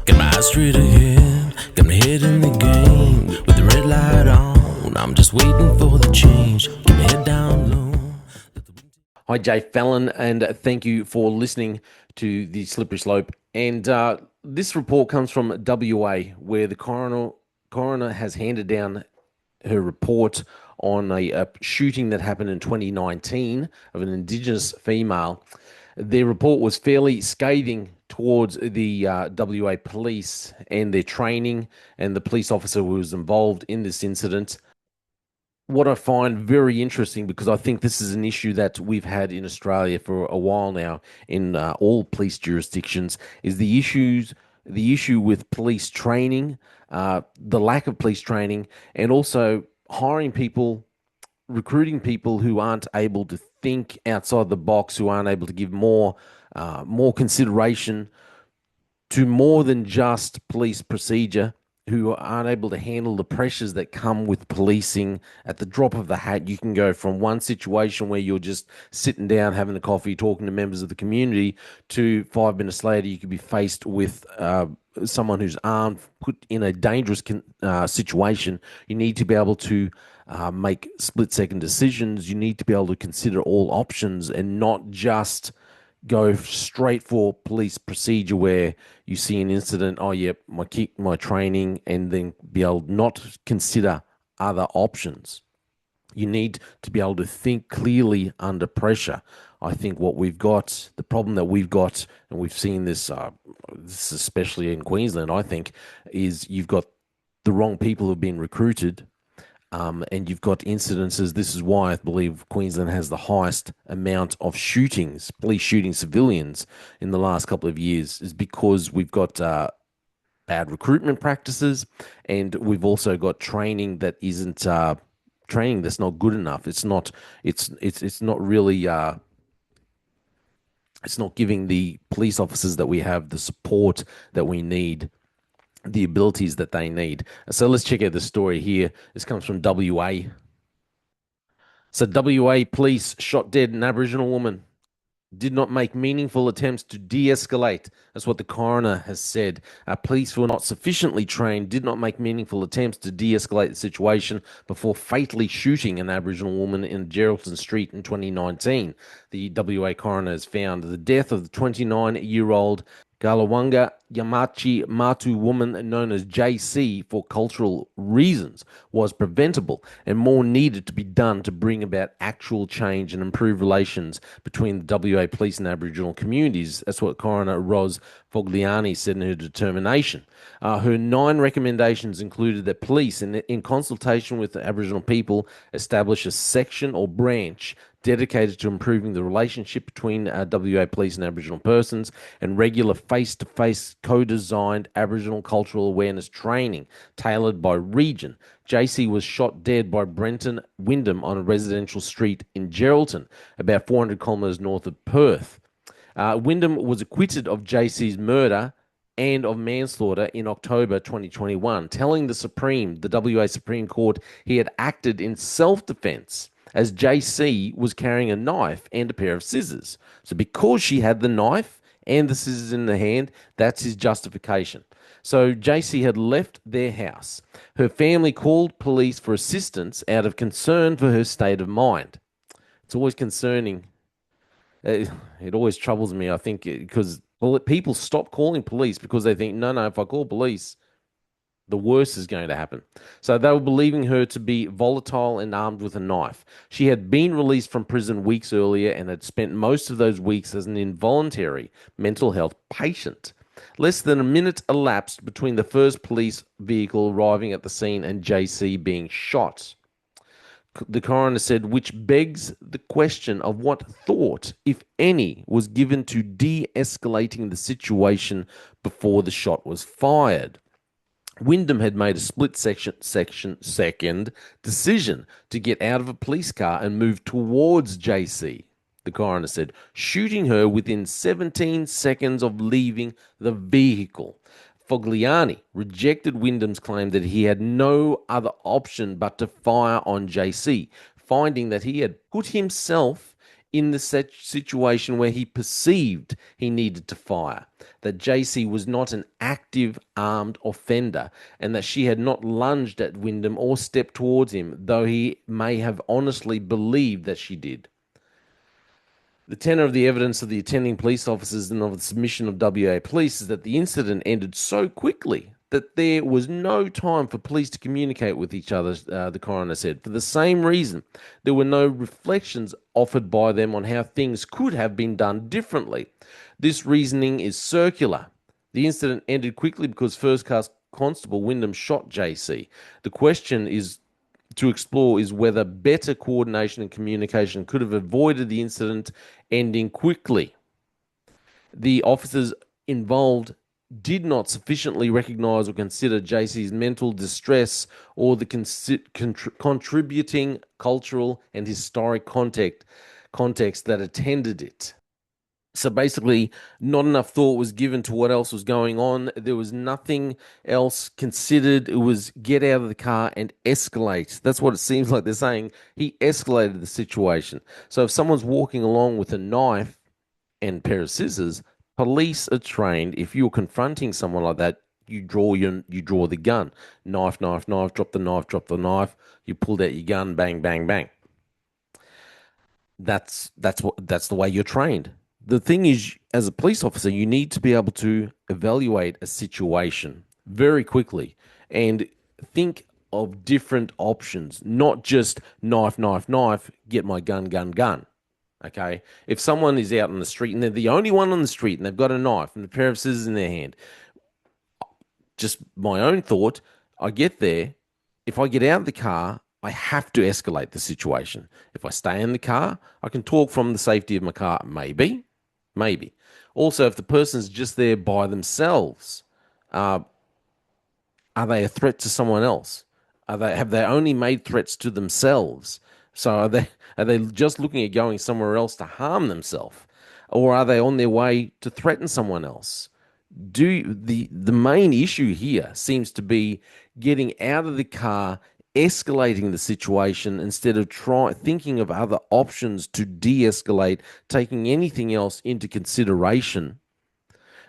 Got my eyes straight ahead, got my head in the game. With the red light on, I'm just waiting for the change. Keep my head down low. Hi, Jay Fallon, and thank you for listening to the Slippery Slope. And this report comes from WA, where the coroner has handed down her report on a shooting that happened in 2019 of an Indigenous female. Their report was fairly scathing towards the WA police and their training and the police officer who was involved in this incident. What I find very interesting, because I think this is an issue that we've had in Australia for a while now in all police jurisdictions, is the issue with police training, the lack of police training, and also hiring people, recruiting people who aren't able to think outside the box, who aren't able to give more consideration to more than just police procedure, who aren't able to handle the pressures that come with policing. At the drop of the hat, you can go from one situation where you're just sitting down, having a coffee, talking to members of the community, to 5 minutes later, you could be faced with someone who's armed, put in a dangerous situation. You need to be able to make split-second decisions. You need to be able to consider all options and not just go straight for police procedure where you see an incident, oh, yep, my training, and then be able not consider other options. You need to be able to think clearly under pressure. I think what we've got, the problem that we've got, and we've seen this especially in Queensland, I think, is you've got the wrong people who've been recruited. And you've got incidences. This is why I believe Queensland has the highest amount of shootings, police shooting civilians in the last couple of years, is because we've got bad recruitment practices, and we've also got training that isn't training that's not good enough. It's not. It's not really. It's not giving the police officers that we have the support that we need, the abilities that they need. So let's check out the story here. This comes from WA. So WA police shot dead an Aboriginal woman. Did not make meaningful attempts to de-escalate. That's what the coroner has said. Police were not sufficiently trained, did not make meaningful attempts to de-escalate the situation before fatally shooting an Aboriginal woman in Geraldton Street in 2019. The WA coroner has found the death of the 29-year-old Ngarlawangga Yamatji Martu woman, known as JC for cultural reasons, was preventable, and more needed to be done to bring about actual change and improve relations between the WA police and Aboriginal communities. That's what Coroner Ros Fogliani said in her determination. Her 9 recommendations included that police, in consultation with the Aboriginal people, establish a section or branch dedicated to improving the relationship between WA police and Aboriginal persons, and regular face-to-face co-designed Aboriginal cultural awareness training tailored by region. JC was shot dead by Brenton Wyndham on a residential street in Geraldton, about 400 kilometres north of Perth. Wyndham was acquitted of JC's murder and of manslaughter in October 2021, telling the WA Supreme Court he had acted in self-defence, as JC was carrying a knife and a pair of scissors. So because she had the knife and the scissors in the hand, that's his justification. So JC had left their house. Her family called police for assistance out of concern for her state of mind. It's always concerning. It always troubles me, I think, because people stop calling police because they think, no, if I call police, the worst is going to happen. So they were believing her to be volatile and armed with a knife. She had been released from prison weeks earlier and had spent most of those weeks as an involuntary mental health patient. Less than a minute elapsed between the first police vehicle arriving at the scene and JC being shot. The coroner said, which begs the question of what thought, if any, was given to de-escalating the situation before the shot was fired. Wyndham had made a split-second decision to get out of a police car and move towards JC, the coroner said, shooting her within 17 seconds of leaving the vehicle. Fogliani rejected Wyndham's claim that he had no other option but to fire on JC, finding that he had put himself in the situation where he perceived he needed to fire. that JC was not an active armed offender and that she had not lunged at Wyndham or stepped towards him, though he may have honestly believed that she did. The tenor of the evidence of the attending police officers and of the submission of WA Police is that the incident ended so quickly that there was no time for police to communicate with each other, the coroner said. For the same reason, there were no reflections offered by them on how things could have been done differently. This reasoning is circular. The incident ended quickly because First Class Constable Wyndham shot JC. The question is to explore is whether better coordination and communication could have avoided the incident ending quickly. The officers involved did not sufficiently recognise or consider JC's mental distress or the contributing cultural and historic context that attended it. So basically, not enough thought was given to what else was going on. There was nothing else considered. It was get out of the car and escalate. That's what it seems like they're saying. He escalated the situation. So if someone's walking along with a knife and pair of scissors, police are trained. If you're confronting someone like that, you draw the gun. Knife, knife, knife, drop the knife, drop the knife. You pulled out your gun, bang, bang, bang. That's the way you're trained. The thing is, as a police officer, you need to be able to evaluate a situation very quickly and think of different options, not just knife, knife, knife, get my gun, gun, gun. Okay. If someone is out on the street and they're the only one on the street and they've got a knife and a pair of scissors in their hand, just my own thought, I get there. If I get out of the car, I have to escalate the situation. If I stay in the car, I can talk from the safety of my car. Maybe. Also, if the person's just there by themselves, are they a threat to someone else? Have they only made threats to themselves? So are they just looking at going somewhere else to harm themselves, or are they on their way to threaten someone else? The main issue here seems to be getting out of the car, escalating the situation instead of thinking of other options to de-escalate, taking anything else into consideration.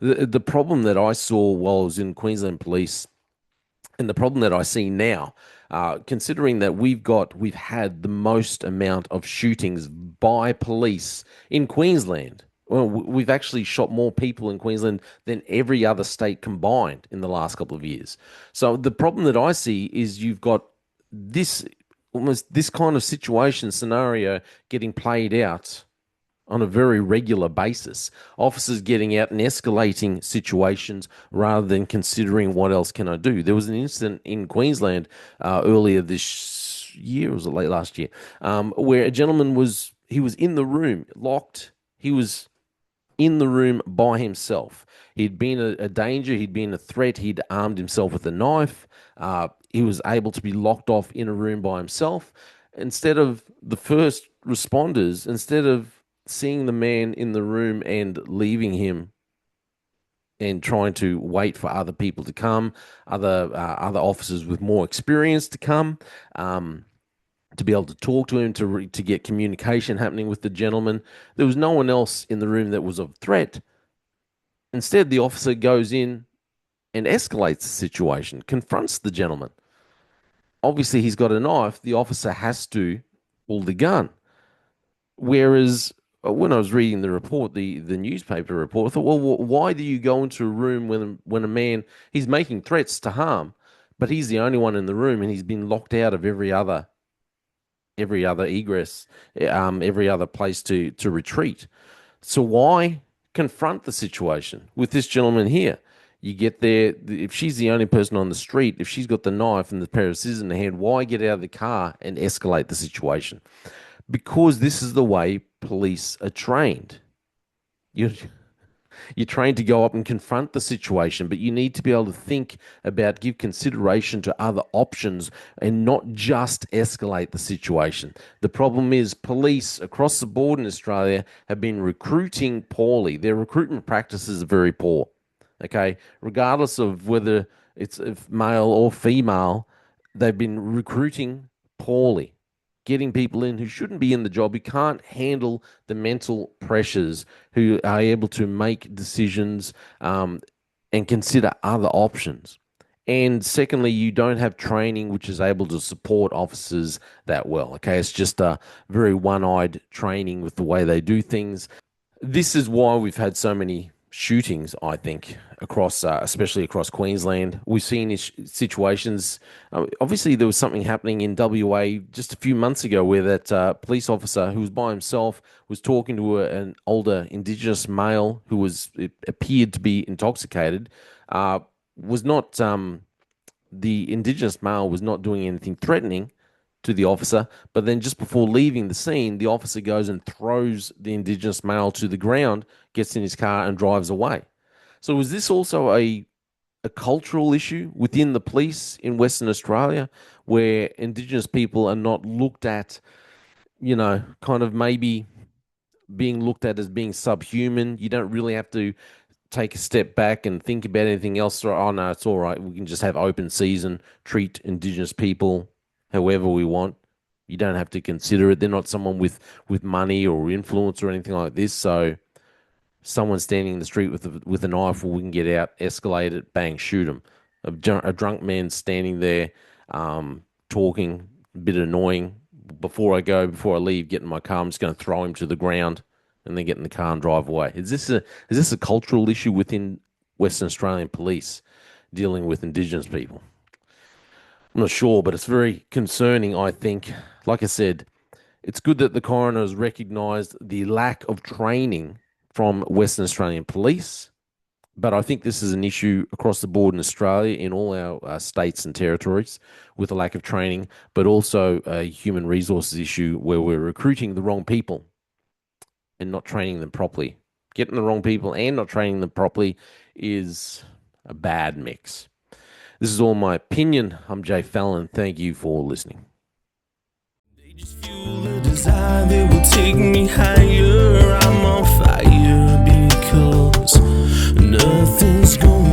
The problem that I saw while I was in Queensland Police, and the problem that I see now, considering that we've had the most amount of shootings by police in Queensland. Well, we've actually shot more people in Queensland than every other state combined in the last couple of years. So the problem that I see is you've got this kind of situation scenario getting played out on a very regular basis. Officers getting out and escalating situations rather than considering what else can I do. There was an incident in Queensland earlier this year, or was it late last year, where a gentleman was in the room, locked. He was in the room by himself. He'd been a danger. He'd been a threat. He'd armed himself with a knife. He was able to be locked off in a room by himself. Instead of the first responders, instead of seeing the man in the room and leaving him and trying to wait for other people to come, other officers with more experience to come, to be able to talk to him, to get communication happening with the gentleman. There was no one else in the room that was of threat. Instead, the officer goes in and escalates the situation, confronts the gentleman. Obviously, he's got a knife. The officer has to pull the gun. Whereas when I was reading the report, the newspaper report, I thought, well, why do you go into a room when a man, he's making threats to harm, but he's the only one in the room and he's been locked out of every other egress, every other place to retreat. So why confront the situation with this gentleman here? You get there, if she's the only person on the street, if she's got the knife and the pair of scissors in her hand, why get out of the car and escalate the situation? Because this is the way police are trained. You're trained to go up and confront the situation, but you need to be able to give consideration to other options and not just escalate the situation. The problem is police across the board in Australia have been recruiting poorly. Their recruitment practices are very poor. Okay, regardless of whether it's male or female, they've been recruiting poorly. getting people in who shouldn't be in the job, who can't handle the mental pressures, who are able to make decisions and consider other options. And secondly, you don't have training which is able to support officers that well. Okay, it's just a very one-eyed training with the way they do things. This is why we've had so many shootings, I think, across, especially across Queensland. We've seen situations. Obviously, there was something happening in WA just a few months ago where that police officer who was by himself was talking to an older Indigenous male who it appeared to be intoxicated. Was not The Indigenous male was not doing anything threatening to the officer, but then just before leaving the scene, the officer goes and throws the Indigenous male to the ground, gets in his car, and drives away. So, was this also a cultural issue within the police in Western Australia where Indigenous people are not looked at, kind of maybe being looked at as being subhuman? You don't really have to take a step back and think about anything else. Or, oh no, it's all right. We can just have open season, treat Indigenous people however we want. You don't have to consider it. They're not someone with money or influence or anything like this. So someone standing in the street with a knife, well, we can get out, escalate it, bang, shoot them. A drunk man standing there, talking, a bit annoying. Before I leave, get in my car, I'm just going to throw him to the ground and then get in the car and drive away. Is this a cultural issue within Western Australian police dealing with Indigenous people? I'm not sure, but it's very concerning, I think. Like I said, it's good that the coroner has recognised the lack of training from Western Australian police, but I think this is an issue across the board in Australia, in all our states and territories, with a lack of training, but also a human resources issue where we're recruiting the wrong people and not training them properly. Getting the wrong people and not training them properly is a bad mix. This is all my opinion. I'm Jay Fallon. Thank you for listening. They just fuel a desire that will take me higher. I'm on fire because nothing's going